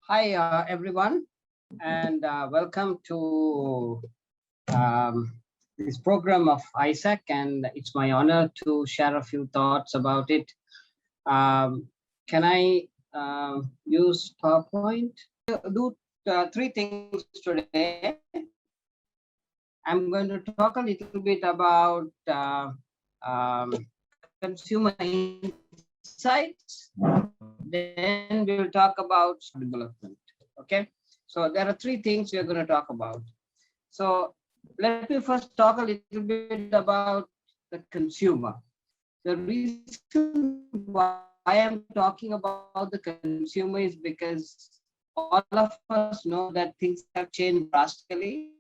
Hi, everyone, and welcome to this program of ISAC. And it's my honor to share a few thoughts about it. Can I use PowerPoint? Do three things today. I'm going to talk a little bit about consumer insights. Then we'll talk about development. Okay. So there are three things we're going to talk about. So let me first talk a little bit about the consumer. The reason why I'm talking about the consumer is because all of us know that things have changed drastically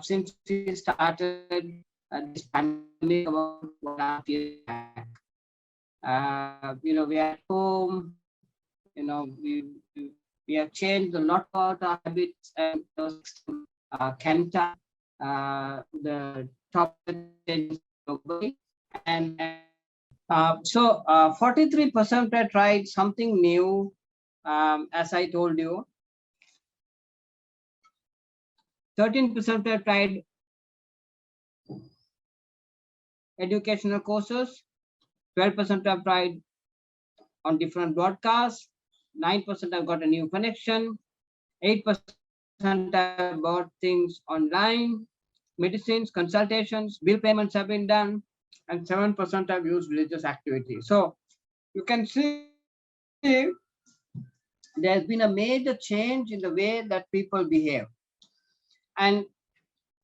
since we started this pandemic about 1.5 years back. We are at home. We have changed a lot about our habits, and Kenta, the top changes globally, and 43% I tried something new. As I told you, 13% I tried educational courses, 12% I've tried on different broadcasts, 9% I've got a new connection, 8% I've bought things online, medicines, consultations, bill payments have been done, and 7% I've used religious activities. So you can see there's been a major change in the way that people behave. And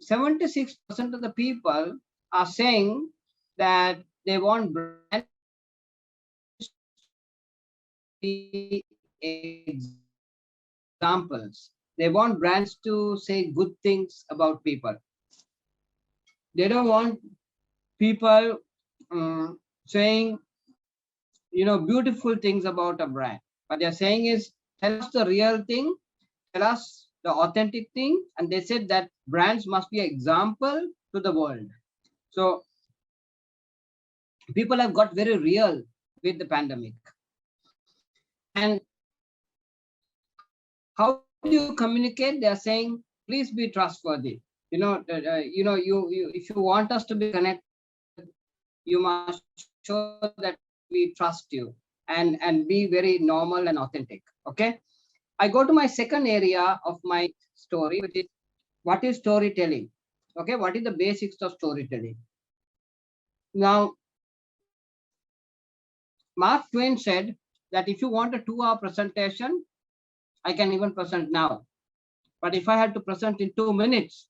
76% of the people are saying that they want brands to be examples. They want brands to say good things about people. They don't want people saying, beautiful things about a brand. What they're saying is, tell us the real thing, tell us the authentic thing. And they said that brands must be an example to the world. So people have got very real with the pandemic. And how do you communicate? They are saying, please be trustworthy. If you want us to be connected, you must show that we trust you and be very normal and authentic. Okay. I go to my second area of my story, which is what is storytelling? Okay, what is the basics of storytelling? Now, Mark Twain said that if you want a 2-hour presentation, I can even present now. But if I had to present in 2 minutes,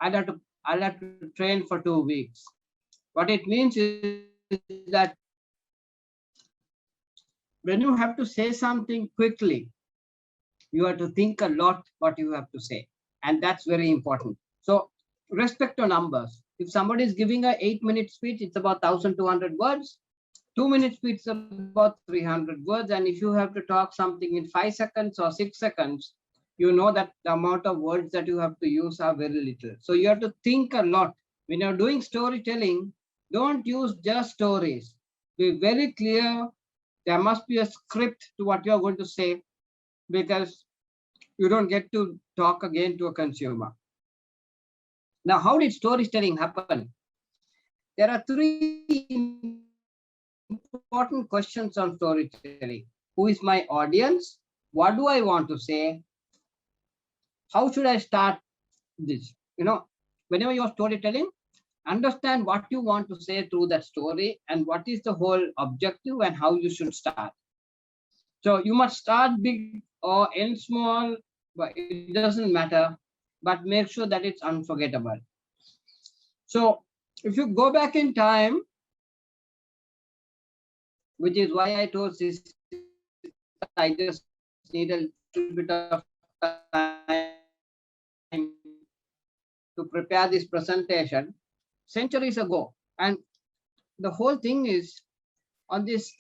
I'll have to train for 2 weeks. What it means is that when you have to say something quickly, you have to think a lot what you have to say. And that's very important. So respect to numbers. If somebody is giving a 8-minute speech, it's about 1,200 words. 2-minute speech is about 300 words. And if you have to talk something in 5 seconds or 6 seconds, you know that the amount of words that you have to use are very little. So you have to think a lot. When you're doing storytelling, don't use just stories. Be very clear. There must be a script to what you're going to say, because you don't get to talk again to a consumer. Now, how did storytelling happen? There are 3 important questions on storytelling. Who is my audience? What do I want to say? How should I start this? Whenever you're storytelling, understand what you want to say through that story and what is the whole objective and how you should start. So you must start big or end small, but it doesn't matter, but make sure that it's unforgettable. So if you go back in time, which is why I told this, I just need a little bit of time to prepare this presentation, centuries ago. And the whole thing is on this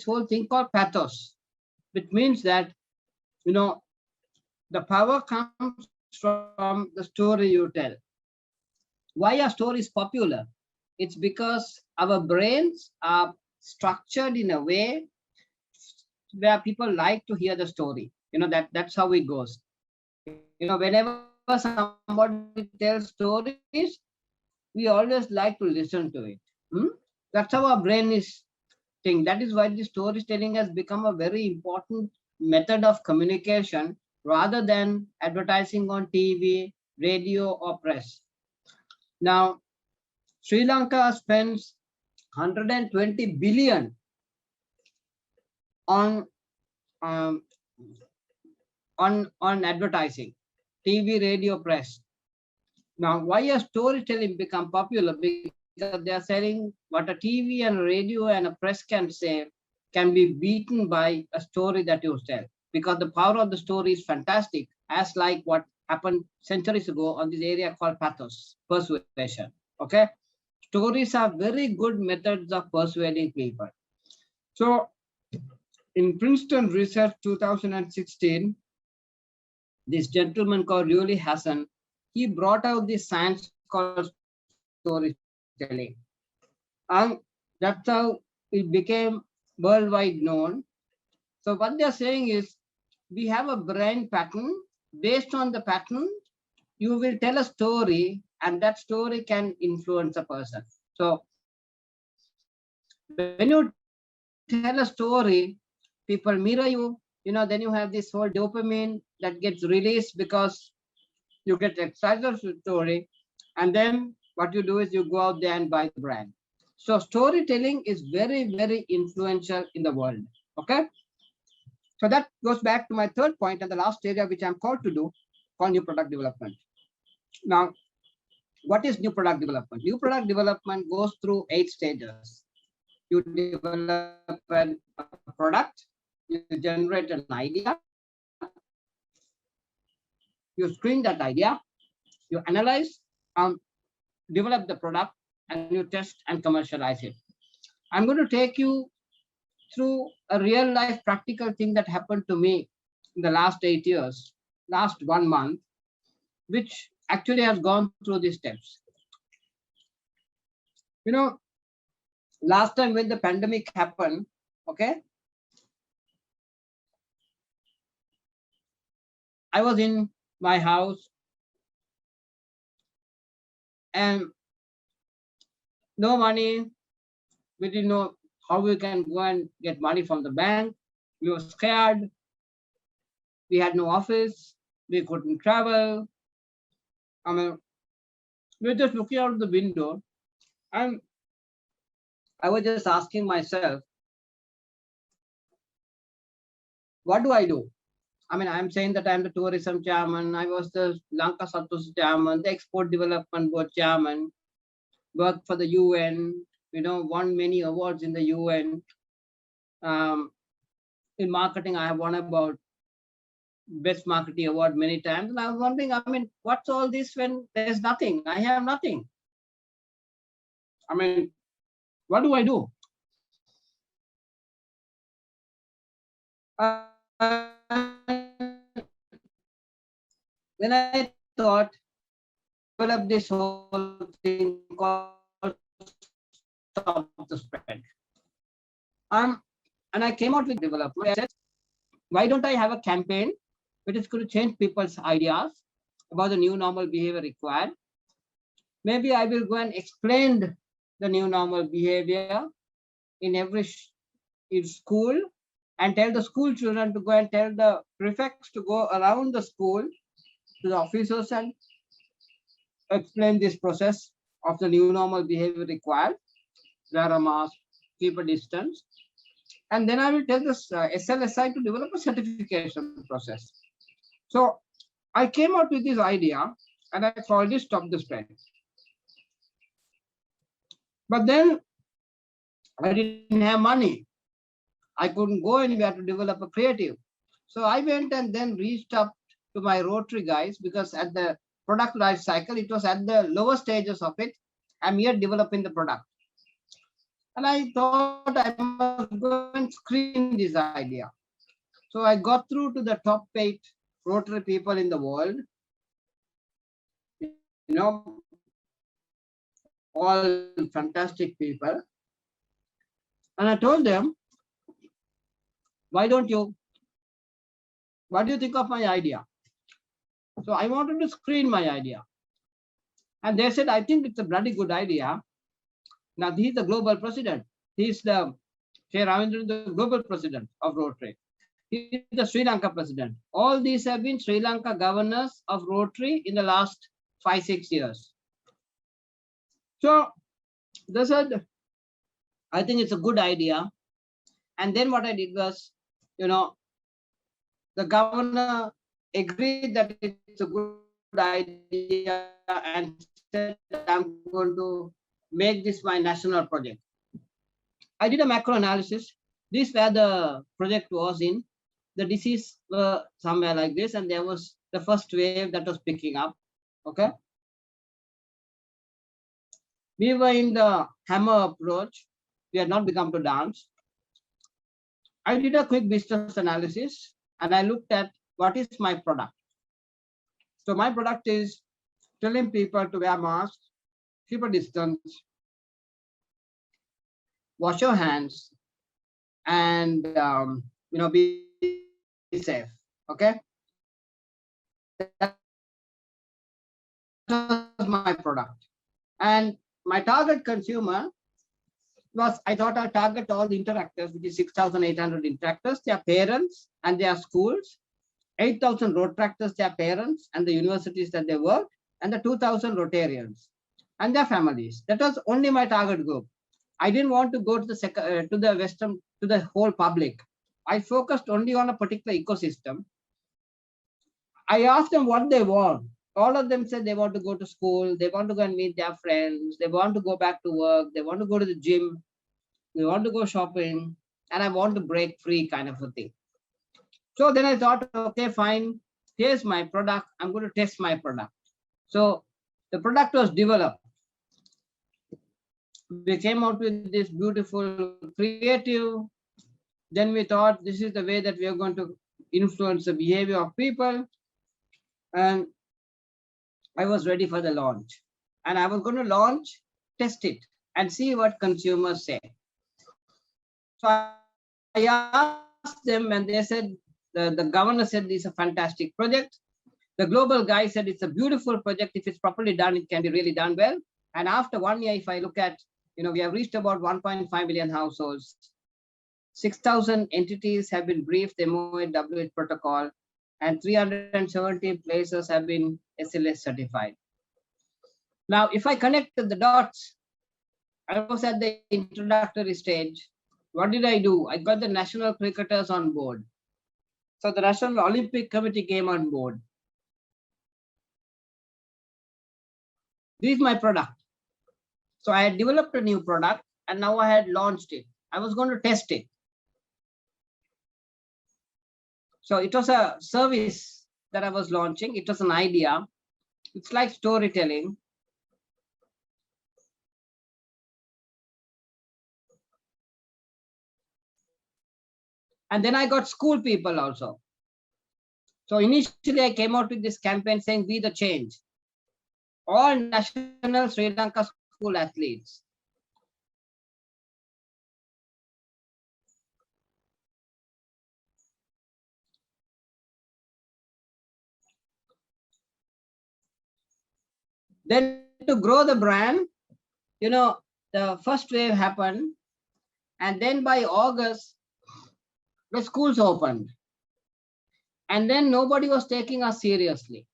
whole thing called pathos, which means that, the power comes from the story you tell. Why are stories popular? It's because our brains are structured in a way where people like to hear the story. That's how it goes. Whenever somebody tells stories, we always like to listen to it. Hmm? That's how our brain is thing. That is why the storytelling has become a very important method of communication rather than advertising on TV, radio, or press. Now, Sri Lanka spends 120 billion on um, on advertising, TV, radio, press. Now, why has storytelling become popular? Because they are saying what a TV and a radio and a press can say can be beaten by a story that you tell. Because the power of the story is fantastic, as like what happened centuries ago on this area called pathos, persuasion. Okay? Stories are very good methods of persuading people. So, in Princeton Research 2016, this gentleman called Reuel Hassan, he brought out this science called storytelling. And that's how it became worldwide known. So what they're saying is, we have a brain pattern. Based on the pattern, you will tell a story, and that story can influence a person. So when you tell a story, people mirror you. Then you have this whole dopamine that gets released because you get excited of the story, and then what you do is you go out there and buy the brand. So storytelling is very, very influential in the world. Okay. So that goes back to my third point and the last area which I'm called to do, called new product development. Now, what is new product development? New product development goes through 8 stages. You develop a product, you generate an idea, you screen that idea, you analyze, um, develop the product, and you test and commercialize it. I'm going to take you through a real life practical thing that happened to me in the last 8 years, last 1 month, which actually has gone through these steps. You know, last time when the pandemic happened, okay, I was in my house and no money. We didn't know how we can go and get money from the bank. We were scared. We had no office. We couldn't travel. I mean, we were just looking out the window, and I was just asking myself, what do I do? I mean, I'm saying that I'm the tourism chairman. I was the Lanka Santos chairman, the export development board chairman, worked for the UN, won many awards in the UN. In marketing, I have won about best marketing award many times. And I was wondering, I mean, what's all this when there's nothing? I have nothing. I mean, what do I do? Then I thought, develop this whole thing called Stop the Spread. And I came out with development. I said, why don't I have a campaign which is going to change people's ideas about the new normal behavior required? Maybe I will go and explain the new normal behavior in every school and tell the school children to go and tell the prefects to go around the school to the officers and explain this process of the new normal behavior required, wear a mask, keep a distance. And then I will tell this SLSI to develop a certification process. So I came out with this idea and I called it Stop the Spread. But then I didn't have money. I couldn't go anywhere to develop a creative. So I went and then reached up to my Rotary guys, because at the product life cycle, it was at the lower stages of it. I'm here developing the product. And I thought I must go and screen this idea. So I got through to the top 8 Rotary people in the world, all fantastic people. And I told them, Why don't you? What do you think of my idea? So I wanted to screen my idea. And they said, I think it's a bloody good idea. Now, he's the global president. He's the Sri Ravindran, the global president of Rotary. He's the Sri Lanka president. All these have been Sri Lanka governors of Rotary in the last 5-6 years. So they said, I think it's a good idea. And then what I did was, the governor agreed that it's a good idea and said, I'm going to make this my national project. I did a macro analysis. This where the project was in. The disease were somewhere like this, and there was the first wave that was picking up. Okay. We were in the hammer approach. We had not become to dance. I did a quick business analysis and I looked at what is my product. So my product is telling people to wear masks, keep a distance, wash your hands, and be safe. Okay, that was my product, and my target consumer was, I thought I'll target all the interactors, which is 6,800 interactors, their parents and their schools, 8,000 road tractors, their parents and the universities that they work, and the 2,000 Rotarians and their families. That was only my target group. I didn't want to go to the whole public. I focused only on a particular ecosystem. I asked them what they want. All of them said they want to go to school, they want to go and meet their friends, they want to go back to work, they want to go to the gym, they want to go shopping, and I want to break free kind of a thing. So then I thought, okay, fine, here's my product. I'm going to test my product. So the product was developed. We came out with this beautiful creative. Then we thought this is the way that we are going to influence the behavior of people. And I was ready for the launch. And I was going to launch, test it, and see what consumers say. So I asked them, and they said, the governor said this is a fantastic project. The global guy said it's a beautiful project. If it's properly done, it can be really done well. And after 1 year, if I look at, we have reached about 1.5 million households. 6,000 entities have been briefed MOA-WH protocol, and 370 places have been SLS certified. Now, if I connect the dots, I was at the introductory stage. What did I do? I got the national cricketers on board. So the National Olympic Committee came on board. This is my product. So I had developed a new product and now I had launched it. I was going to test it. So it was a service that I was launching. It was an idea. It's like storytelling. And then I got school people also. So initially I came out with this campaign saying, be the change. All national Sri Lanka school athletes. Then to grow the brand, the first wave happened. And then by August, the schools opened. And then nobody was taking us seriously.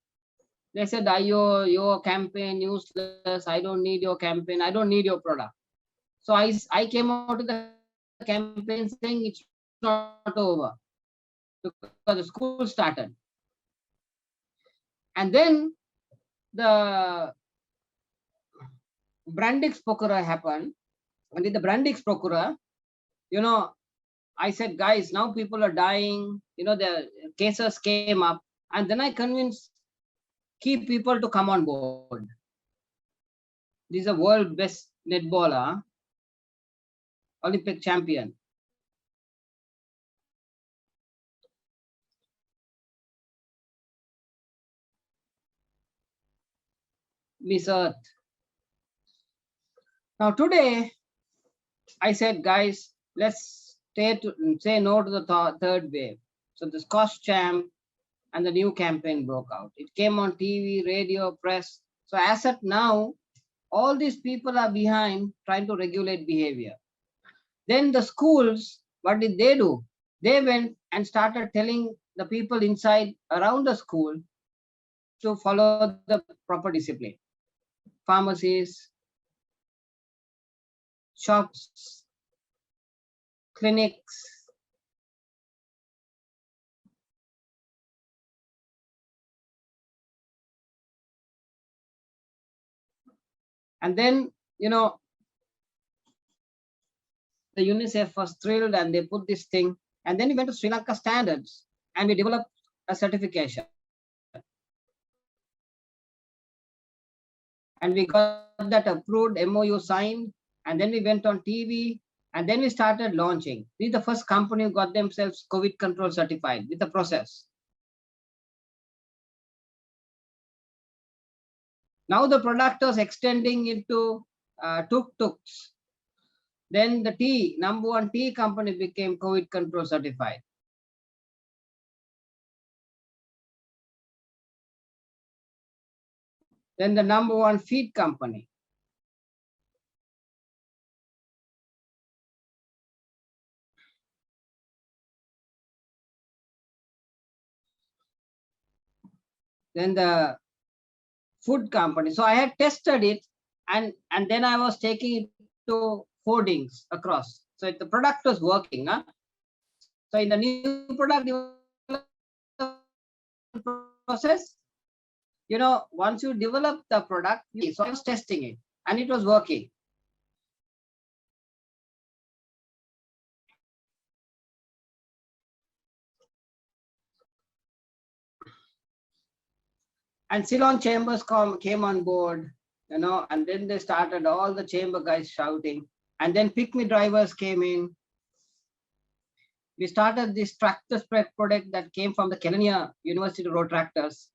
They said, your campaign useless. I don't need your campaign. I don't need your product. So I came out to the campaign saying it's not over because the school started. And then the Brandix Procura happened. And with the Brandix Procura, I said, guys, now people are dying. The cases came up. And then I convinced key people to come on board. This is a world best netballer, Olympic champion. Miss Earth. Now today, I said, guys, let's say no to the third wave. So the Scotch champ and the new campaign broke out. It came on TV, radio, press. So as at now, all these people are behind trying to regulate behavior. Then the schools, what did they do? They went and started telling the people inside around the school to follow the proper discipline. Pharmacies, shops, clinics, and then, the UNICEF was thrilled and they put this thing. And then we went to Sri Lanka standards and we developed a certification. And we got that approved, MOU signed, and then we went on TV, and then we started launching. We the first company who got themselves COVID control certified with the process. Now the product was extending into tuk-tuks. Then the number one tea company became COVID control certified. Then the number one feed company. Then the food company. So I had tested it, and then I was taking it to hoardings across. So the product was working. So in the new product process, once you develop the product, so I was testing it and it was working. And Ceylon Chambers came on board, and then they started all the chamber guys shouting. And then Pick Me drivers came in. We started this tractor spread product that came from the Kelaniya University Road Tractors.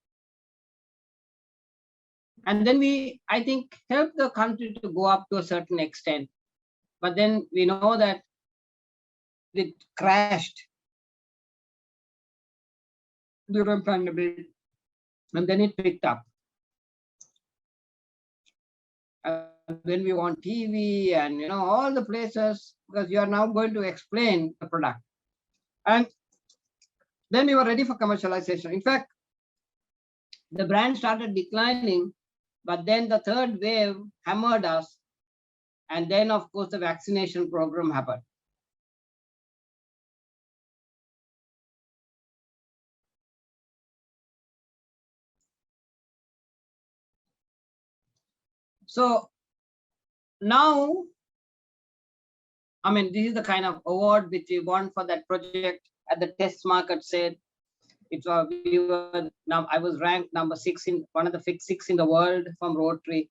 And then we, I think, helped the country to go up to a certain extent. But then we know that it crashed during pandemic, and then it picked up. And when we want TV and all the places, because you are now going to explain the product. And then we were ready for commercialization. In fact, the brand started declining, but then the third wave hammered us. And then, of course, the vaccination program happened. So now, this is the kind of award which we won for that project. At the test market said I was ranked number 6 in one of the 6 in the world from Rotary.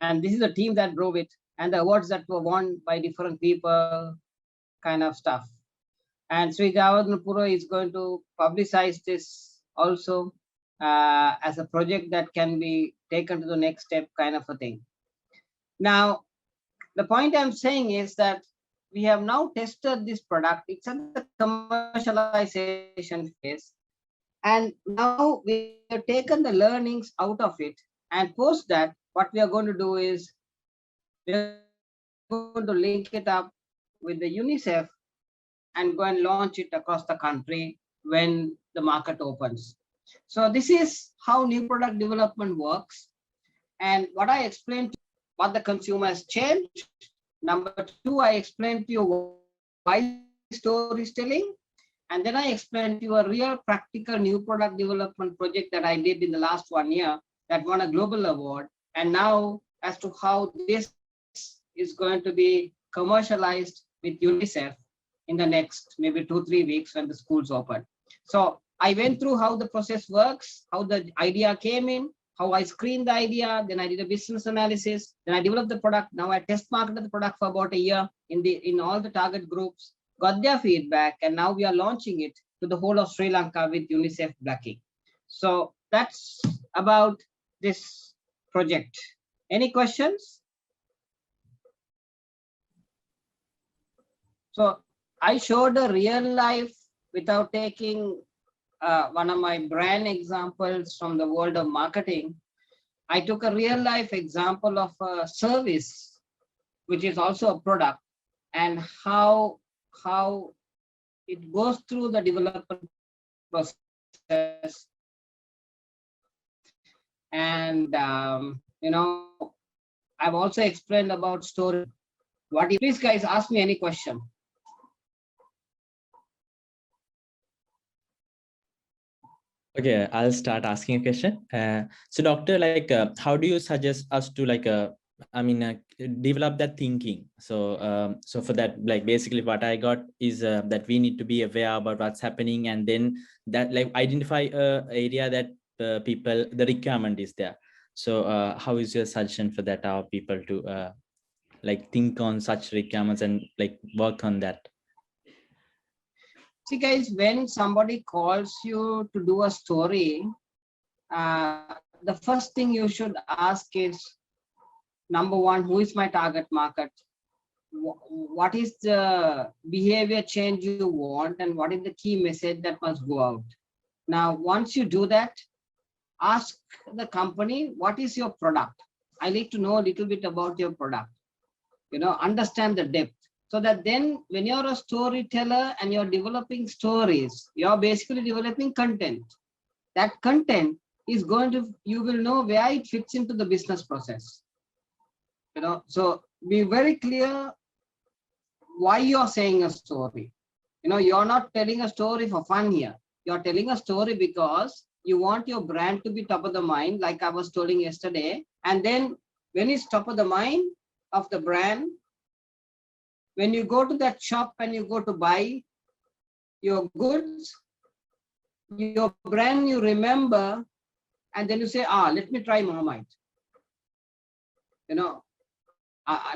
And this is the team that drove it, and the awards that were won by different people, kind of stuff. And Sri Javardhan Pura is going to publicize this also as a project that can be taken to the next step, kind of a thing. Now, the point I'm saying is that we have now tested this product. It's at the commercialization phase. And now we have taken the learnings out of it. And post that, what we are going to do is we're going to link it up with the UNICEF and go and launch it across the country when the market opens. So this is how new product development works. And what I explained to you, what the consumer has changed. Number 2, I explained to you why storytelling. And then I explained to you a real practical new product development project that I did in the last 1 year that won a global award. And now as to how this is going to be commercialized with UNICEF in the next maybe 2-3 weeks when the schools open. So I went through how the process works, how the idea came in, how I screened the idea, then I did a business analysis, then I developed the product. Now I test marketed the product for about a year in all the target groups, got their feedback, and now we are launching it to the whole of Sri Lanka with UNICEF backing. So that's about this project. Any questions? So I showed a real life without taking one of my brand examples from the world of marketing. I took a real life example of a service, which is also a product, and how it goes through the development process. And I've also explained about story. What if, please guys ask me any question. Okay, I'll start asking a question. So doctor, like, how do you suggest us to develop that thinking? So for that, like, basically what I got is that we need to be aware about what's happening, and then that, like, identify a area that the requirement is there. So how is your suggestion for that, our people to like think on such requirements and like work on that? See guys, when somebody calls you to do a story, the first thing you should ask is, number one, who is my target market? What is the behavior change you want, and what is the key message that must go out? Now, once you do that, ask the company, what is your product? I need to know a little bit about your product, understand the depth, so that then when you're a storyteller and you're developing stories, you're basically developing content. That content is you will know where it fits into the business process. So be very clear why you're saying a story. You're not telling a story for fun here. You're telling a story because you want your brand to be top of the mind, like I was telling yesterday. And then when it's top of the mind of the brand, when you go to that shop and you go to buy your goods, your brand you remember, and then you say, let me try Marmite.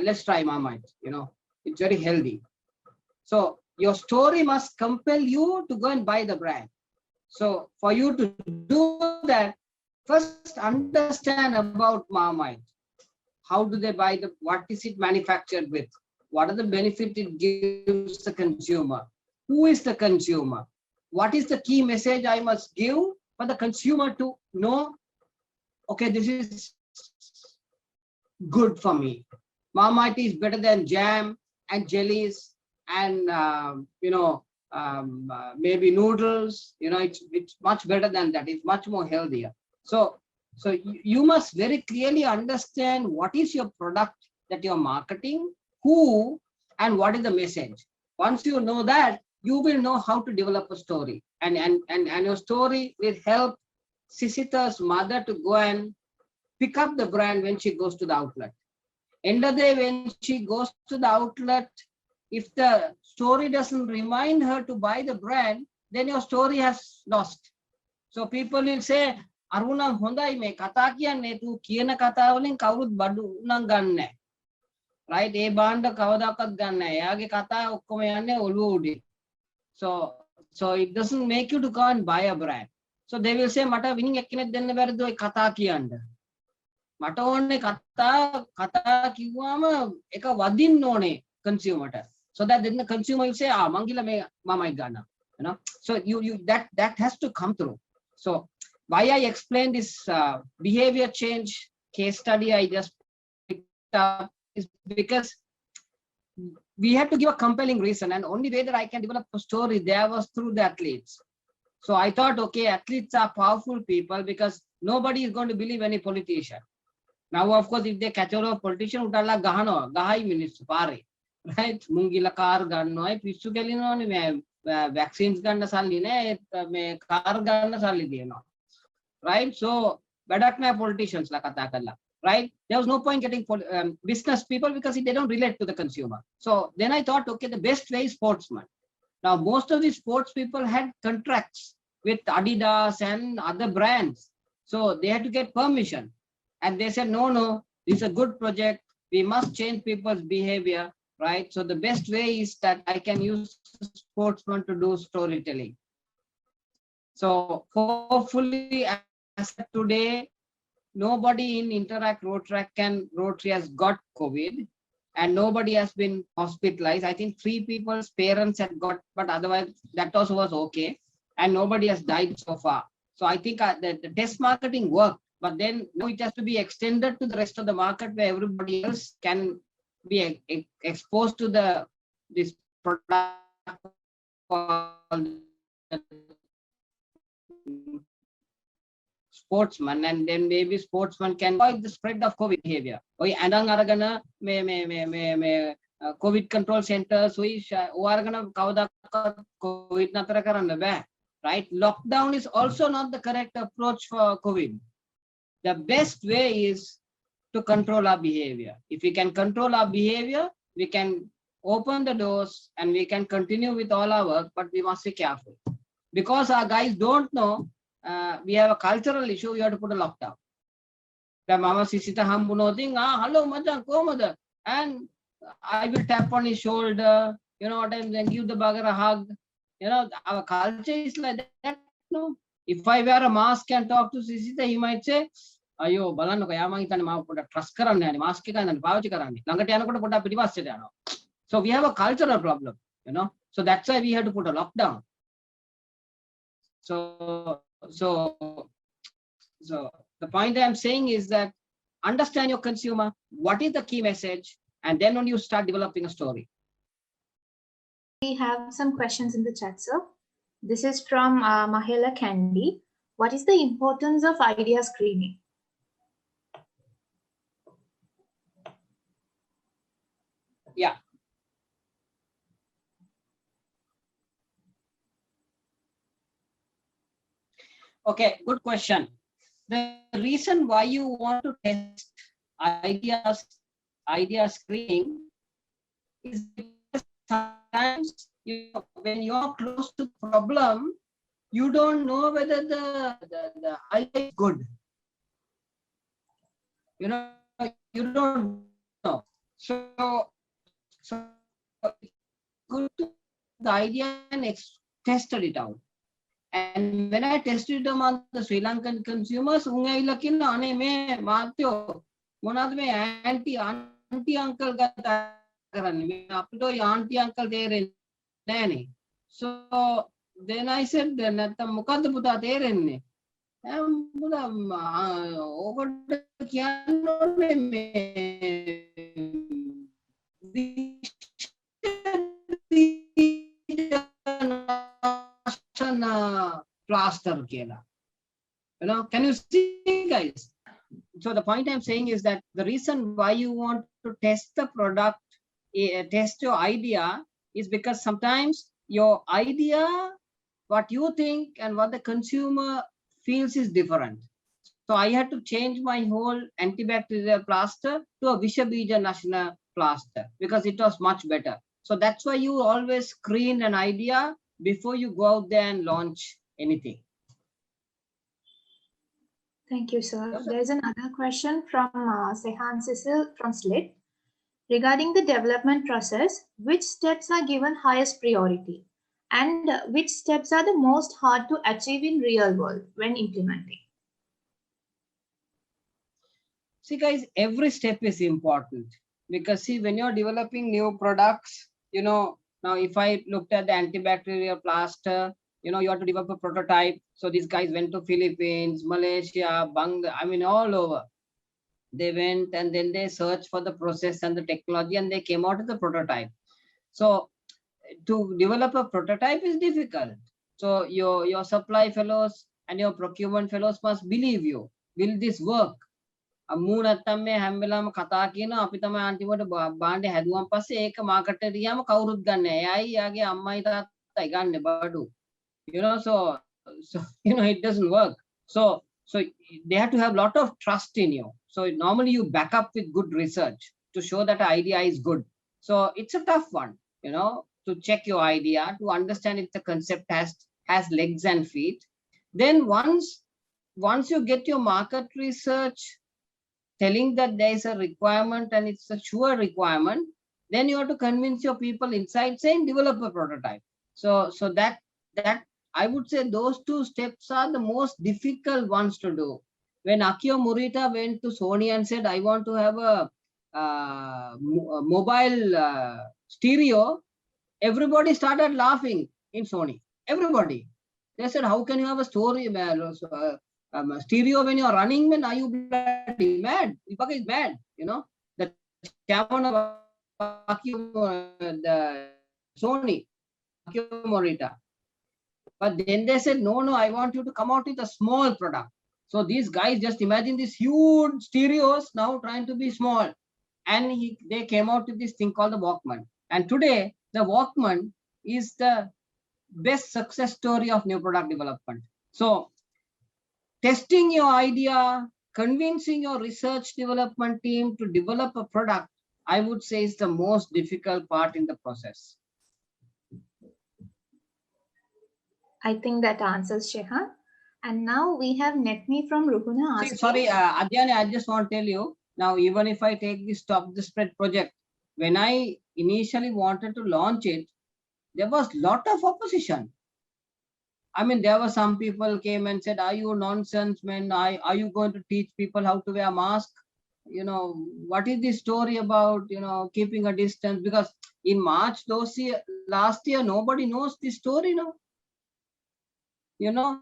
Let's try Marmite. It's very healthy. So your story must compel you to go and buy the brand. So for you to do that, first understand about Marmite. How do they buy what is it manufactured with? What are the benefits it gives the consumer? Who is the consumer? What is the key message I must give for the consumer to know, okay, this is good for me. Marmite is better than jam and jellies and maybe noodles. It's much better than that. It's much more healthier. So you must very clearly understand what is your product that you're marketing, who, and what is the message. Once you know that, you will know how to develop a story, and your story will help Sisita's mother to go and pick up the brand when she goes to the outlet. End of the day, when she goes to the outlet, if the story doesn't remind her to buy the brand, then your story has lost. So people will say, Aruna hondai me kata kiyanne tu kiyana kata වලින් කවුරුත් බඩු නම් ගන්නෑ. Right? ඒ බාණ්ඩ කවදාකවත් ගන්නෑ. එයාගේ කතා ඔක්කොම යන්නේ ඔළුව උඩින්. So it doesn't make you to go and buy a brand. So they will say, මට winning එක්කෙනෙක් දෙන්න බැරිද ඔය කතා කියන්න. මට ඕනේ කතා කිව්වම එක වදින්න ඕනේ consumer. So that then the consumer will say, මං ගිහලා මේ Marmite ගන්නවා. So that has to come through. So why I explained this behavior change case study I just picked up is because we have to give a compelling reason, and only way that I can develop a story there was through the athletes. So I thought, okay, athletes are powerful people because nobody is going to believe any politician. Now, of course, if they catch a politician, utalla gahano, gahai minister pare, right? Mungila car ganno, pissu kelino me vaccines ganna salli ne, me car ganna salli diyano. Right? So, badak na politicians la kata kalla. Right? There was no point getting business people because they don't relate to the consumer. So then I thought, okay, the best way is sportsman. Now, most of these sports people had contracts with Adidas and other brands. So they had to get permission. And they said, no, this is a good project. We must change people's behavior, right? So the best way is that I can use sportsman to do storytelling. So hopefully, as of today, nobody in Interact Rotary has got COVID. and nobody has been hospitalized. I think 3 people's parents had got, but otherwise that also was okay. And nobody has died so far. So I think the test marketing worked, but then now it has to be extended to the rest of the market where everybody else can be exposed to this product called sportsman, and then maybe sportsman can avoid the spread of COVID behavior. And COVID control centers, COVID, right? Lockdown is also not the correct approach for COVID. The best way is to control our behavior. If we can control our behavior, we can open the doors and we can continue with all our work, but we must be careful. Because our guys don't know, we have a cultural issue, we have to put a lockdown. The mama sisita hambunoting, hello, majan, komada. And I will tap on his shoulder, you know, and then give the bugger a hug. You know, our culture is like that. No, if I wear a mask and talk to Sisita, he might say, "Ayo, balano kaya mang itane mau put a trust karane, mask ka and pauchi karane. Langati ano ko put a pidivas chedano." So we have a cultural problem, you know. So that's why we have to put a lockdown. So the point I'm saying is that understand your consumer, what is the key message, and then when you start developing a story. We have some questions in the chat, sir. This is from Mahela Candy. What is the importance of idea screening? Yeah. Okay, good question. The reason why you want to test idea screening is because sometimes when you're close to the problem, you don't know whether the idea is good. You know, you don't know. So it's good to the idea and tested it out. And when I tested it among the Sri Lankan consumers, ungai lakin ane me matyo monad me auntie uncle gata karani me apito auntie uncle there nane. So then I said natta mukadda puta therenne. Buda ogada kiyanone me plaster kela. You know, can you see, guys? So the point I'm saying is that the reason why you want to test the product, test your idea, is because sometimes your idea, what you think and what the consumer feels is different. So I had to change my whole antibacterial plaster to a Vishabija Nashna plaster because it was much better. So that's why you always screen an idea before you go out there and launch anything. Thank you, sir. There's another question from Sehan Cecil from SLIT. Regarding the development process, which steps are given highest priority? And which steps are the most hard to achieve in real world when implementing? See, guys, every step is important because see, when you're developing new products, you know, now if I looked at the antibacterial plaster, you know, you have to develop a prototype. So these guys went to Philippines, Malaysia, Bangladesh, I mean, all over. They went and then they searched for the process and the technology and they came out with the prototype. So to develop a prototype is difficult. So your supply fellows and your procurement fellows must believe you. Will this work? මූ නැත්තම් මේ හැම වෙලාවම කතා කියන අපි තමයි අන්තිමට බාණ්ඩේ හැදුවන් පස්සේ ඒක මාකට් එකට ගියාම කවුරුත් ගන්න නැහැ. එයායි යාගේ අම්මයි තාත්තයි ගන්න බඩු. You know, so you know, it doesn't work. So they have to have a lot of trust in you. So normally you back up with good research to show that idea is good. So it's a tough one, you know, to check your idea, to understand if the concept has legs and feet. Then once you get your market research telling that there is a requirement and it's a sure requirement, then you have to convince your people inside saying develop a prototype. So that I would say those two steps are the most difficult ones to do. When Akio Morita went to Sony and said, I want to have a mobile stereo, everybody started laughing in Sony. Everybody. They said, how can you have a stereo when you're running? Man, are you bloody mad? Deepak is mad, you know. The chairman of the Sony, Morita. But then they said, no, I want you to come out with a small product. So these guys, just imagine these huge stereos now trying to be small. And they came out with this thing called the Walkman. And today, the Walkman is the best success story of new product development. So testing your idea, convincing your research development team to develop a product, I would say is the most difficult part in the process. I think that answers Shehan. And now we have Netmi from Ruhuna asking. Sorry, Adhyani, I just want to tell you, now even if I take this Stop the Spread project, when I initially wanted to launch it, there was a lot of opposition. I mean, there were some people came and said, are you nonsense, man? Are you going to teach people how to wear a mask? You know, what is the story about, you know, keeping a distance? Because in March last year, nobody knows the story now. You know,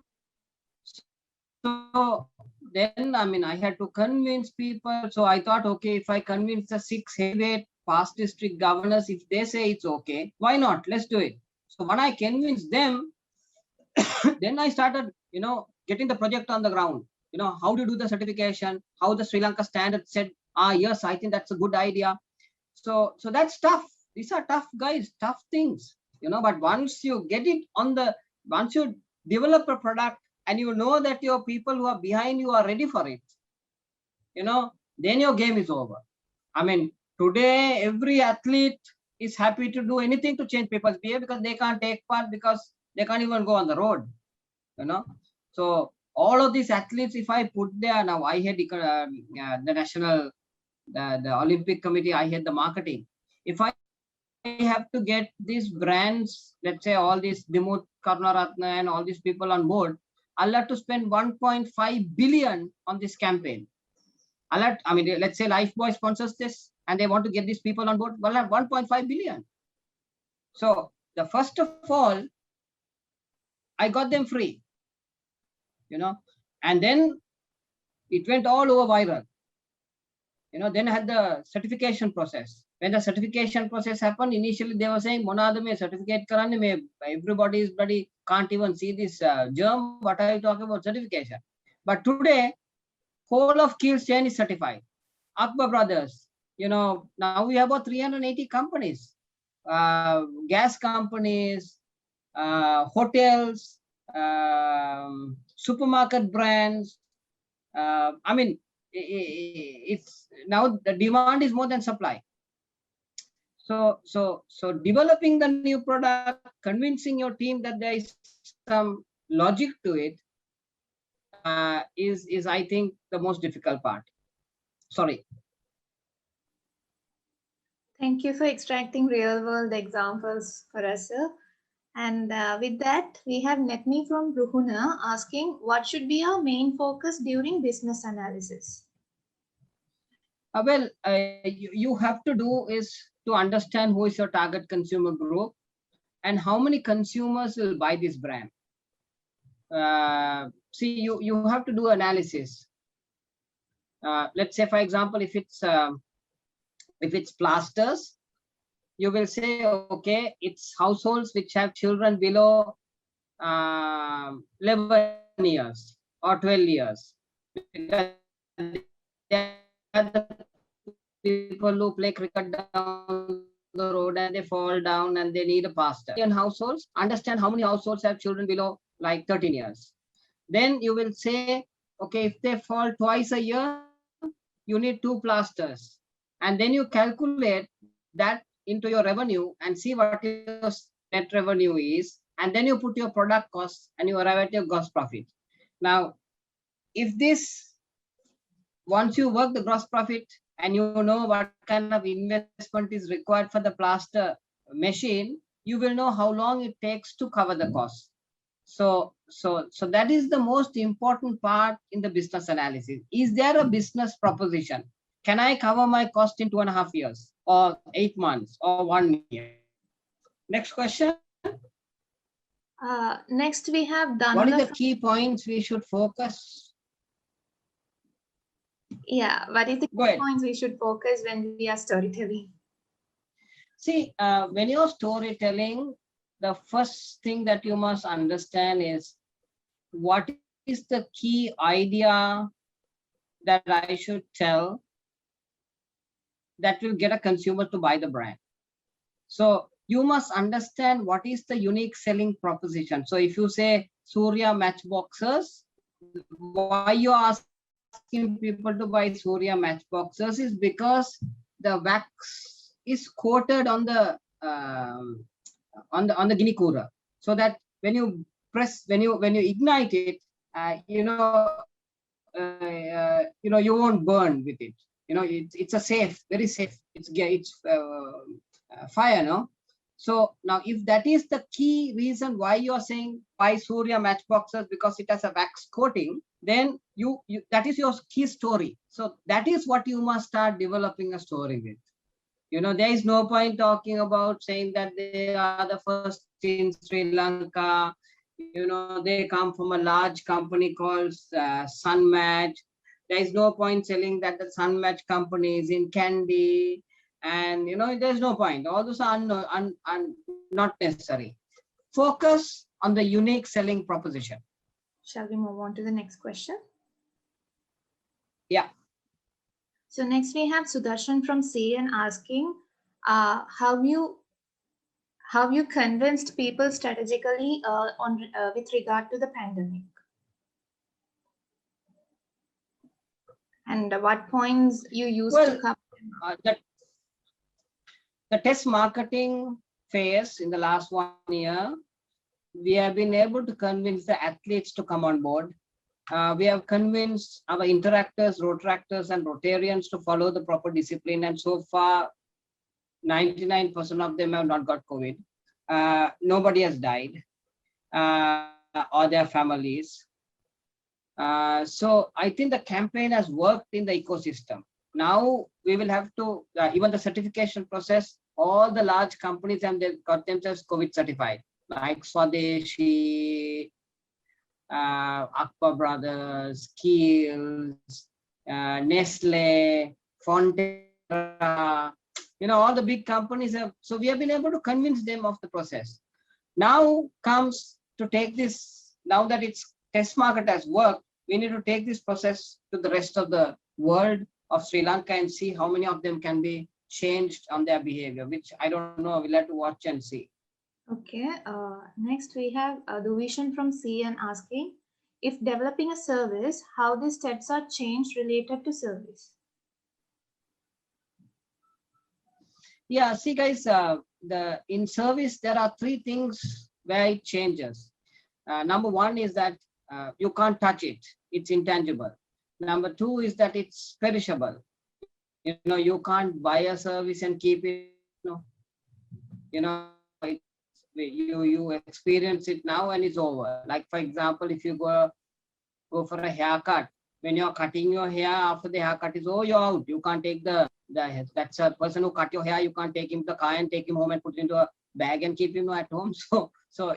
so then, I mean, I had to convince people. So I thought, okay, if I convince the 6 heavyweight past district governors, if they say it's okay, why not? Let's do it. So when I convinced them, then I started, you know, getting the project on the ground. You know, how to do the certification, how the Sri Lanka standard said, yes, I think that's a good idea. So that's tough. These are tough guys, tough things, you know, but once you get it once you develop a product and you know that your people who are behind you are ready for it, you know, then your game is over. I mean, today, every athlete is happy to do anything to change people's behavior because they can't take part because they can't even go on the road, you know. So all of these athletes, if I put there, now I had the national, the Olympic committee, I had the marketing. If I have to get these brands, let's say all these Dimuth Karunaratne and all these people on board, I'll have to spend 1.5 billion on this campaign. I mean, let's say Lifebuoy sponsors this and they want to get these people on board, well, have 1.5 billion. So the first of all, I got them free, you know, and then it went all over viral. You know, then I had the certification process. When the certification process happened, initially they were saying, Monada mein certificate karane mein, everybody is bloody, can't even see this germ. What are you talking about certification? But today, whole of Keel's chain is certified. Akbar Brothers, you know, now we have about 380 companies, gas companies, hotels, supermarket brands. I mean, it's now the demand is more than supply. So developing the new product, convincing your team that there is some logic to it, is I think the most difficult part. Sorry. Thank you for extracting real world examples for us, sir. And with that, we have Netmi from Ruhuna asking, what should be our main focus during business analysis? Well, you have to do is to understand who is your target consumer group and how many consumers will buy this brand. See, you have to do analysis. Let's say, for example, if it's plasters, you will say, okay, it's households which have children below 11 years or 12 years. Because they are the people who play cricket down the road and they fall down and they need a plaster. In households, understand how many households have children below like 13 years. Then you will say, okay, if they fall twice a year, you need 2 plasters. And then you calculate that into your revenue and see what your net revenue is. And then you put your product costs and you arrive at your gross profit. Now, if this, once you work the gross profit and you know what kind of investment is required for the plaster machine, you will know how long it takes to cover the cost. So that is the most important part in the business analysis. Is there a business proposition? can I cover my cost in 2.5 years or 8 months or 1 year? Next question. Next, we have What is Danula. the key points we should focus? Yeah, what is the Go ahead. points we should focus when we are storytelling? See, when you're storytelling, the first thing that you must understand is what is the key idea that I should tell that will get a consumer to buy the brand. So you must understand what is the unique selling proposition. So if you say Surya matchboxes, why you are asking people to buy Surya matchboxes is because the wax is coated on the Guinea cooler, so that when you press, when you ignite it, you won't burn with it. It's a safe, very safe. It's fire, no? So now, if that is the key reason why you are saying buy Surya matchboxes because it has a wax coating, then you that is your key story. So that is what you must start developing a story with. There is no point talking about saying that they are the first in Sri Lanka. They come from a large company called Sunmatch. There is no point selling that the Sunmatch company is in Kandy. And, there's no point. All those are not necessary. Focus on the unique selling proposition. Shall we move on to the next question? Yeah. So next we have Sudarshan from CN asking, how you convinced people strategically with regard to the pandemic, and what points you used to cover? The test marketing phase in the last 1 year, we have been able to convince the athletes to come on board. We have convinced our interactors, Rotaractors, and Rotarians to follow the proper discipline, and so far 99% of them have not got COVID. Nobody has died, or their families. So I think the campaign has worked in the ecosystem. Now we will have to, even the certification process, all the large companies have got themselves COVID certified, like Swadeshi, Akbar Brothers, Kiehl's, Nestle, Fonterra, all the big companies have. So we have been able to convince them of the process. Now comes to take this, now that its test market has worked, we need to take this process to the rest of the world of Sri Lanka and see how many of them can be changed on their behavior, which I don't know. We'll have to watch and see. Okay. Next, we have Duvishan from CN asking, if developing a service, how the steps are changed related to service? Yeah, see guys, in service, there are 3 things where it changes. Number 1 is that you can't touch it. It's intangible. Number 2 is that it's perishable. You can't buy a service and keep it. You experience it now and it's over. Like for example, if you go for a haircut, when you're cutting your hair, after the haircut is over, you're out. You can't take that's a person who cut your hair. You can't take him to the car and take him home and put it into a bag and keep him at home. So so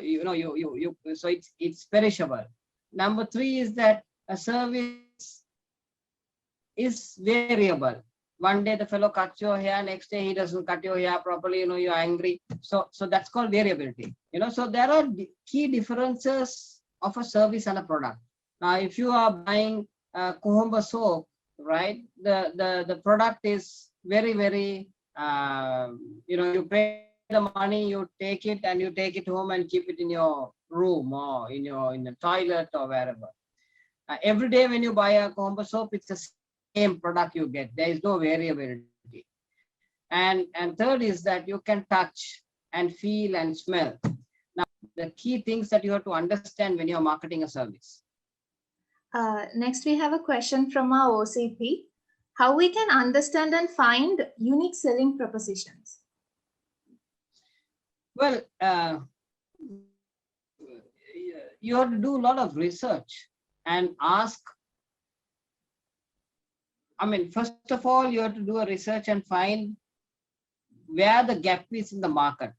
it's perishable. Number 3 is that a service is variable. One day the fellow cuts your hair, next day he doesn't cut your hair properly, you're angry. So that's called variability. So there are key differences of a service and a product. Now, if you are buying Kohomba soap, right, the product is very, very, you pay the money, you take it and you take it home and keep it in your room or in the toilet or wherever. Every day when you buy a Kohomba soap, it's the same product you get. There is no variability. And third is that you can touch and feel and smell. Now, the key things that you have to understand when you're marketing a service. Next, we have a question from our OCP. How we can understand and find unique selling propositions? Well, you have to do a lot of research and ask I mean, first of all, you have to do a research and find where the gap is in the market.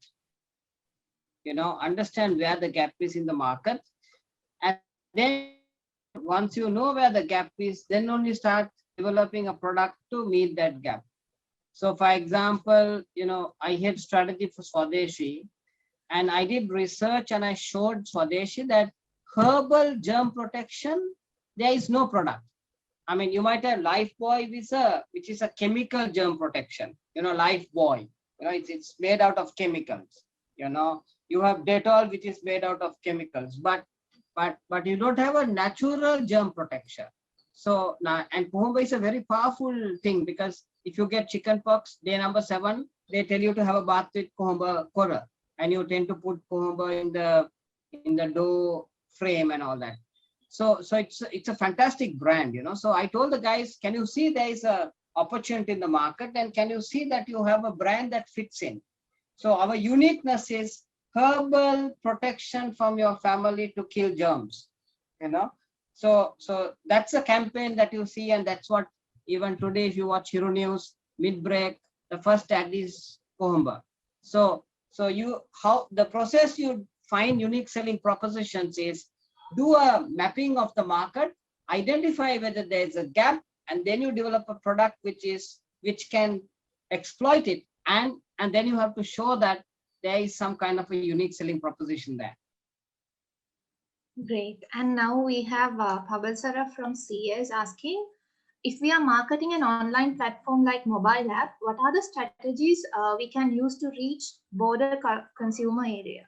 Understand where the gap is in the market. And then once you know where the gap is, then only start developing a product to meet that gap. So for example, I had strategy for Swadeshi, and I did research and I showed Swadeshi that herbal germ protection, there is no product. I mean, you might have Lifebuoy, which is a chemical germ protection, Lifebuoy, it's made out of chemicals, you have Dettol, which is made out of chemicals, but you don't have a natural germ protection. So now, and Kohomba is a very powerful thing, because if you get chickenpox, day number 7, they tell you to have a bath with Kohomba coral, and you tend to put Kohomba in the dough frame and all that. So it's a fantastic brand, So I told the guys, can you see there is a opportunity in the market, and can you see that you have a brand that fits in? So our uniqueness is herbal protection from your family to kill germs, So that's a campaign that you see, and that's what even today, if you watch Hero News, mid-break, the first ad is Kohomba. So how the process you find unique selling propositions is do a mapping of the market, identify whether there is a gap, and then you develop a product which can exploit it, and then you have to show that there is some kind of a unique selling proposition there. Great. And now we have Pavel Sara from CS asking, if we are marketing an online platform like mobile app, what are the strategies we can use to reach broader consumer area?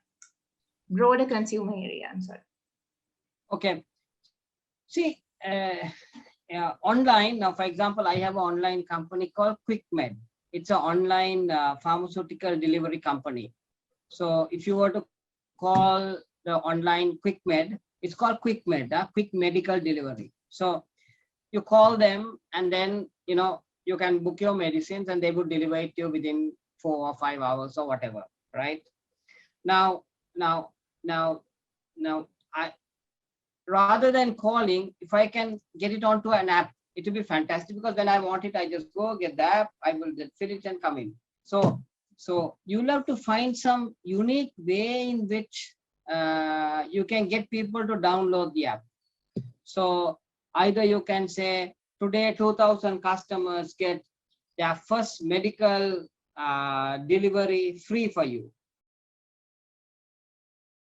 I'm sorry. Okay. See, online, now, for example, I have an online company called QuickMed. It's an online pharmaceutical delivery company. So if you were to call the online QuickMed, it's called QuickMed, Quick Medical Delivery. So you call them, and then, you can book your medicines, and they would deliver it to you within 4 or 5 hours or whatever, right? Now, rather than calling, if I can get it onto an app, it will be fantastic, because when I want it, I just go get the app, I will just fill it and come in. So you'll have to find some unique way in which you can get people to download the app. So either you can say, today 2,000 customers get their first medical delivery free for you,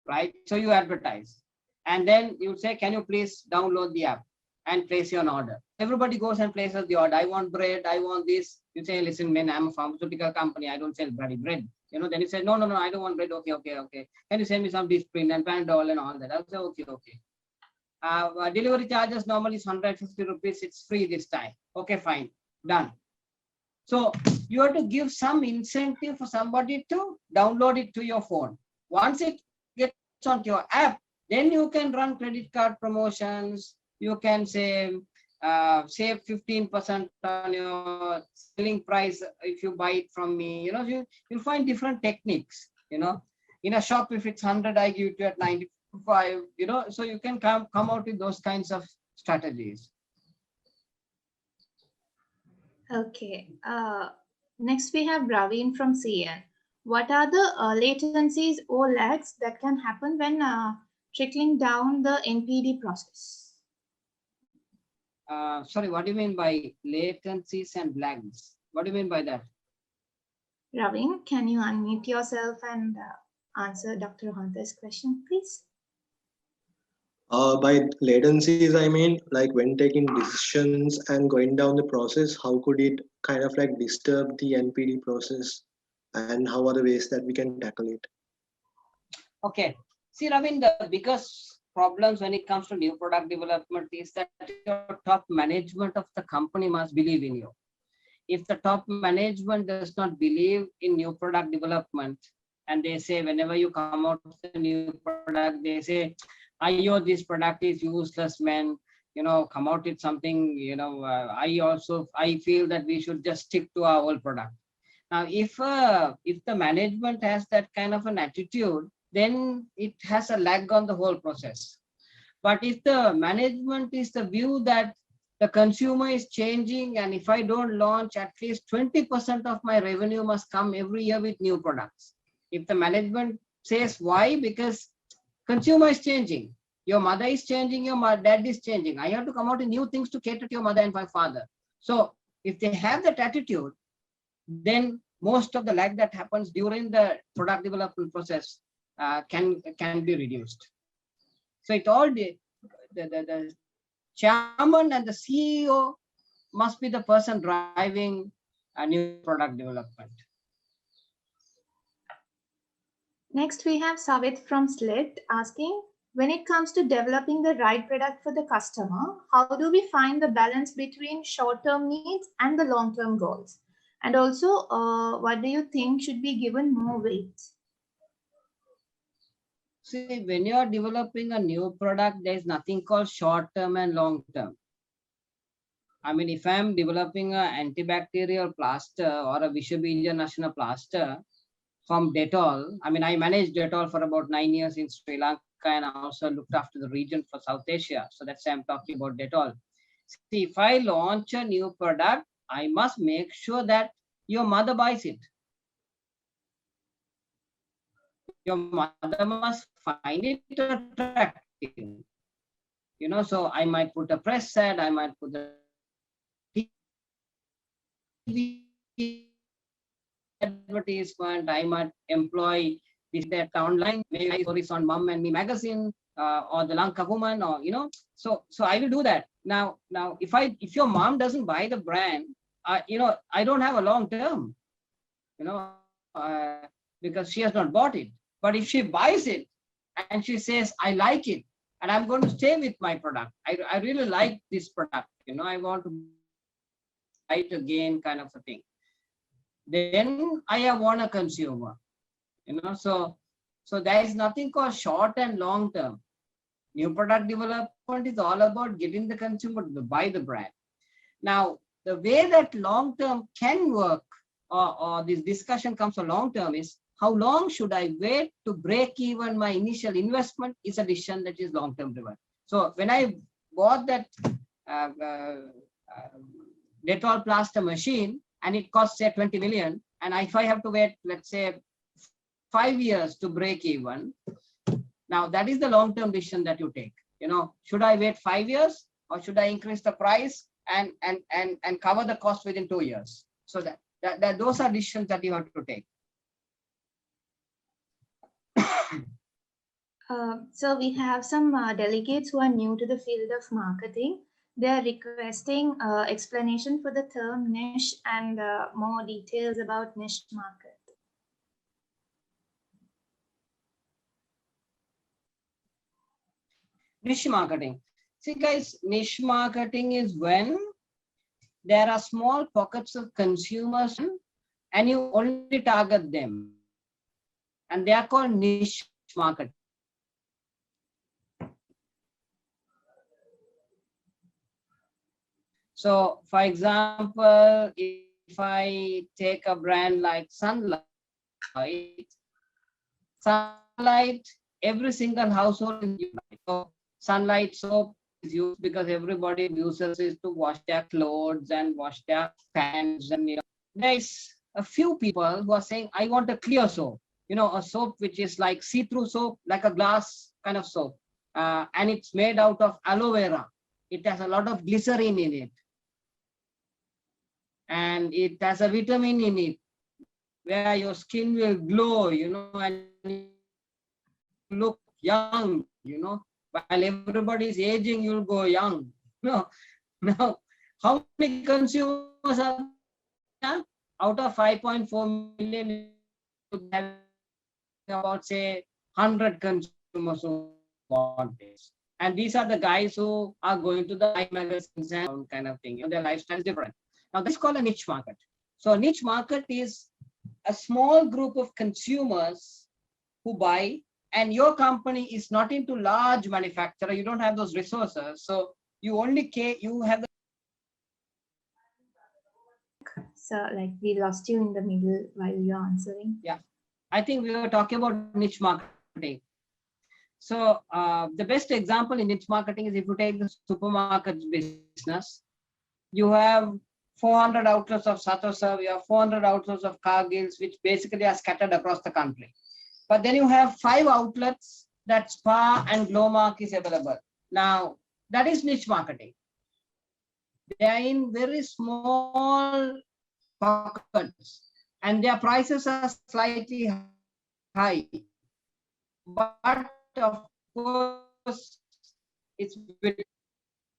right? So you advertise, and then you say, can you please download the app and place your order? Everybody goes and places the order. I want bread, I want this. You say, listen, man, I'm a pharmaceutical company, I don't sell bloody bread. Then you say, no, I don't want bread. Okay. Can you send me some Disprin and Panadol and all that? I'll say, okay. Delivery charges normally is 150 rupees. It's free this time. Okay, fine, done. So you have to give some incentive for somebody to download it to your phone. Once it gets onto your app, then you can run credit card promotions. You can say, save 15% on your selling price if you buy it from me. You'll find different techniques. In a shop, if it's 100, I give it to you at 95. So you can come out with those kinds of strategies. Okay. Next we have Raveen from CN. What are the latencies or lags that can happen when trickling down the NPD process? Sorry, what do you mean by latencies and lags? What do you mean by that? Raveen, can you unmute yourself and answer Dr. Rohante's question, please? By latencies, I mean like when taking decisions and going down the process, how could it kind of like disturb the NPD process, and how are the ways that we can tackle it? Okay. See, Raveen, the biggest problems when it comes to new product development is that your top management of the company must believe in you. If the top management does not believe in new product development, and they say, whenever you come out with a new product, they say, this product is useless, man. Come out with something, I feel that we should just stick to our old product. Now, if the management has that kind of an attitude, then it has a lag on the whole process. But if the management is the view that the consumer is changing, and if I don't launch, at least 20% of my revenue must come every year with new products. If the management says why, because consumer is changing, your mother is changing, your dad is changing, I have to come out with new things to cater to your mother and my father. So if they have that attitude, then most of the lag that happens during the product development process can be reduced. So it all the chairman and the CEO must be the person driving a new product development. Next, we have Savit from Slit asking, when it comes to developing the right product for the customer, how do we find the balance between short-term needs and the long-term goals? And also, what do you think should be given more weight? See, when you are developing a new product, there is nothing called short-term and long-term. I mean, if I'm developing an antibacterial plaster or a Vishwabija Nashana plaster from Dettol, I mean, I managed Dettol for about 9 years in Sri Lanka, and I also looked after the region for South Asia. So that's why I'm talking about Dettol. See, if I launch a new product, I must make sure that your mother buys it. Your mother must find it attractive. You know, so I might put a press ad, I might put a TV advertisement, I might employ this that online, maybe stories on Mom and Me magazine, or the Lanka Woman, or so I will do that. Now if your mom doesn't buy the brand, I don't have a long term, because she has not bought it. But if she buys it and she says, I like it, and I'm going to stay with my product, I really like this product, I want to buy it again, kind of a thing, then I have won a consumer. So there is nothing called short and long term. New product development is all about getting the consumer to buy the brand. Now, the way that long term can work, or this discussion comes to long term, is how long should I wait to break even my initial investment is a decision that is long term driven. So when I bought that Dettol plaster machine, and it costs say 20 million, and if I have to wait, let's say 5 years to break even, now that is the long-term decision that you take. Should I wait 5 years, or should I increase the price and cover the cost within 2 years? So that those are decisions that you have to take. So we have some delegates who are new to the field of marketing. They are requesting explanation for the term niche and more details about niche market. Niche marketing. See guys, niche marketing is when there are small pockets of consumers and you only target them. And they are called niche marketing. So for example, if I take a brand like Sunlight, every single household is used. So Sunlight soap is used because everybody uses it to wash their clothes and wash their pants. And there's a few people who are saying, I want a clear soap, a soap which is like see-through soap, like a glass kind of soap. And it's made out of aloe vera. It has a lot of glycerin in it. And it has a vitamin in it where your skin will glow, and look young, while everybody is aging, you'll go young. Now, how many consumers are there? Out of 5.4 million, about say 100 consumers who want this. And these are the guys who are going to the magazines and kind of thing. Their lifestyle is different. Now, this is called a niche market. So a niche market is a small group of consumers who buy, and your company is not into large manufacturer. You don't have those resources. So you only have the. So like we lost you in the middle while you're answering. Yeah, I think we were talking about niche marketing. So the best example in niche marketing is if you take the supermarket business. you have 400 outlets of Satosa, you have 400 outlets of Cargills, which basically are scattered across the country. But then you have 5 outlets that Spa and Glowmark is available. Now, that is niche marketing. They are in very small pockets and their prices are slightly high. But of course, it's a bit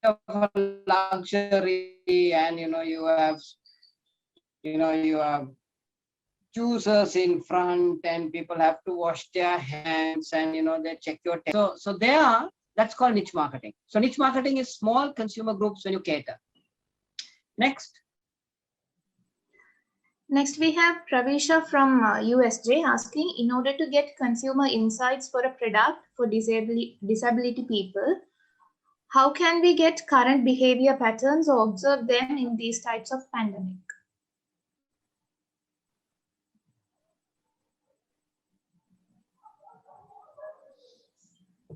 of a luxury, and you have juicers in front, and people have to wash their hands, and they check your so that's called niche marketing. So niche marketing is small consumer groups when you cater. Next. Next, we have Pravisha from USJ asking, in order to get consumer insights for a product for disability people, how can we get current behavior patterns or observe them in these types of pandemic?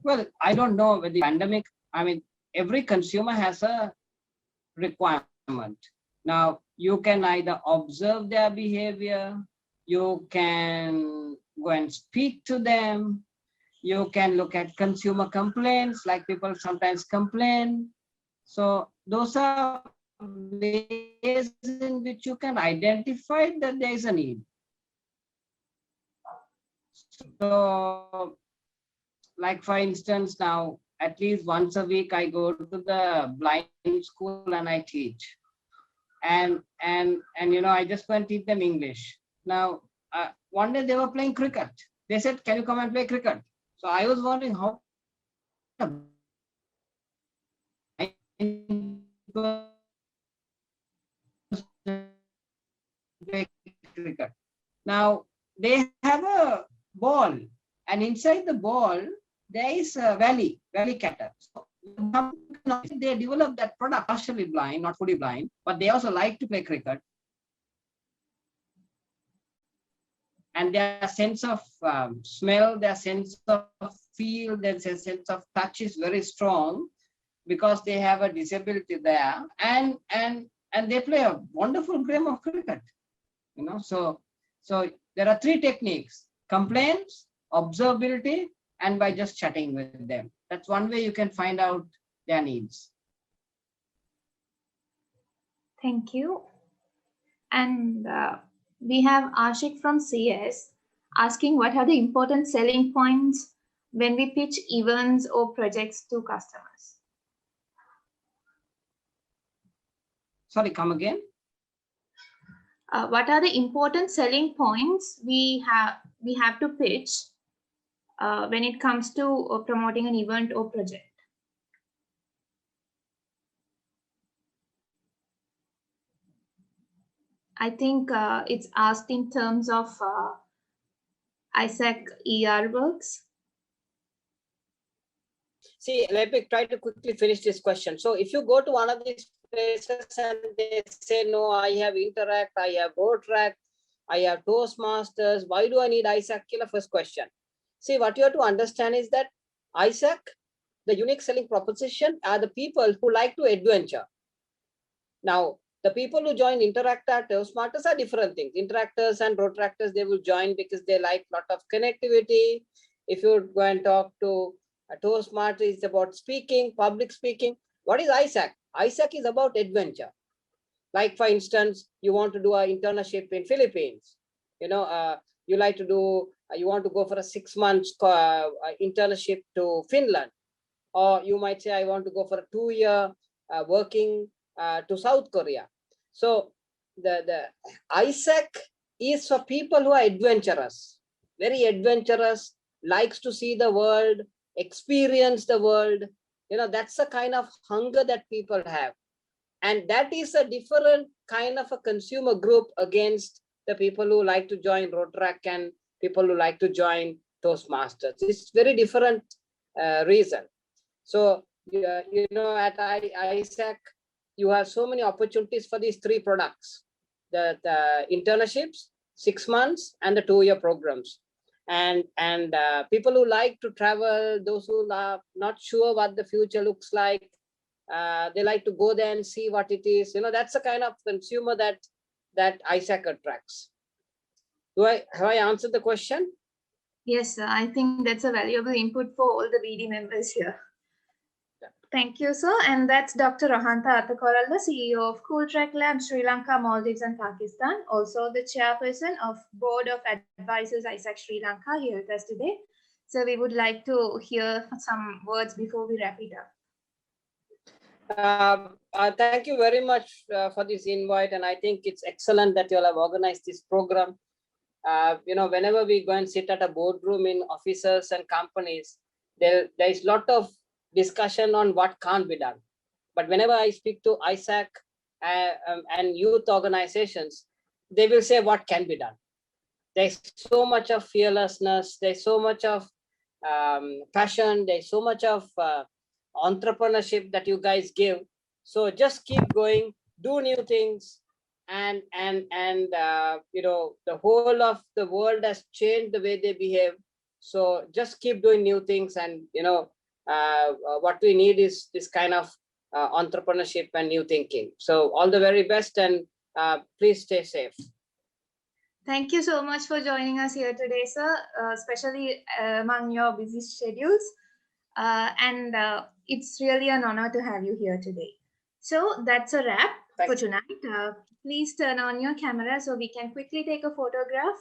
Well, I don't know with the pandemic. I mean, every consumer has a requirement. Now, you can either observe their behavior, you can go and speak to them, you can look at consumer complaints, like people sometimes complain. So those are ways in which you can identify that there is a need. So, like for instance, now at least once a week I go to the blind school and I teach. And I just go and teach them English. Now, one day they were playing cricket. They said, "Can you come and play cricket?" So I was wondering how play cricket. Now they have a ball, and inside the ball there is a valley cutter. So they developed that product, partially blind, not fully blind, but they also like to play cricket. And their sense of smell, their sense of feel, their sense of touch is very strong because they have a disability there, and they play a wonderful game of cricket. So there are 3 techniques: complaints, observability, and by just chatting with them. That's one way you can find out their needs. Thank you. And we have Ashik from CS asking, what are the important selling points when we pitch events or projects to customers? Sorry, come again. What are the important selling points we have to pitch when it comes to promoting an event or project? I think it's asked in terms of ISAC ER works. See, let me try to quickly finish this question. So if you go to one of these places and they say, no, I have Interact, I have Rotaract, I have Toastmasters, why do I need ISAC? First question. See, what you have to understand is that ISAC, the unique selling proposition, are the people who like to adventure. Now, the people who join Interactor, Toastmasters are different things. Interactors and Rotaractors, they will join because they like a lot of connectivity. If you go and talk to a Toastmaster, it's about speaking, public speaking. What is ISAC? ISAC is about adventure. Like, for instance, you want to do an internship in Philippines. You like to do, you want to go for a 6 months internship to Finland. Or you might say, I want to go for a 2-year working to South Korea. So the ISAC is for people who are adventurous, very adventurous, likes to see the world, experience the world. That's the kind of hunger that people have. And that is a different kind of a consumer group against the people who like to join Rotaract and people who like to join Toastmasters. It's very different reason. So, at ISAC, you have so many opportunities for these 3 products, the internships, 6 months, and the 2-year programs. And people who like to travel, those who are not sure what the future looks like, They like to go there and see what it is. That's the kind of consumer that ISAC attracts. Have I answered the question? Yes, sir. I think that's a valuable input for all the BD members here. Thank you, sir. And that's Dr. Rohantha Athakoralla, CEO of Cooltrack Lab, Sri Lanka, Maldives, and Pakistan. Also the chairperson of Board of Advisors, ISAC Sri Lanka, here with us today. So we would like to hear some words before we wrap it up. Thank you very much for this invite. And I think it's excellent that you all have organized this program. Whenever we go and sit at a boardroom in offices and companies, there is a lot of discussion on what can't be done. But whenever I speak to ISAC and youth organizations, they will say what can be done. There's so much of fearlessness, there's so much of passion, there's so much of entrepreneurship that you guys give. So just keep going, do new things, and the whole of the world has changed the way they behave. So just keep doing new things, and what we need is this kind of entrepreneurship and new thinking. So all the very best, and please stay safe. Thank you so much for joining us here today, sir, especially among your busy schedules. And it's really an honor to have you here today. So that's a wrap for tonight. Please turn on your camera so we can quickly take a photograph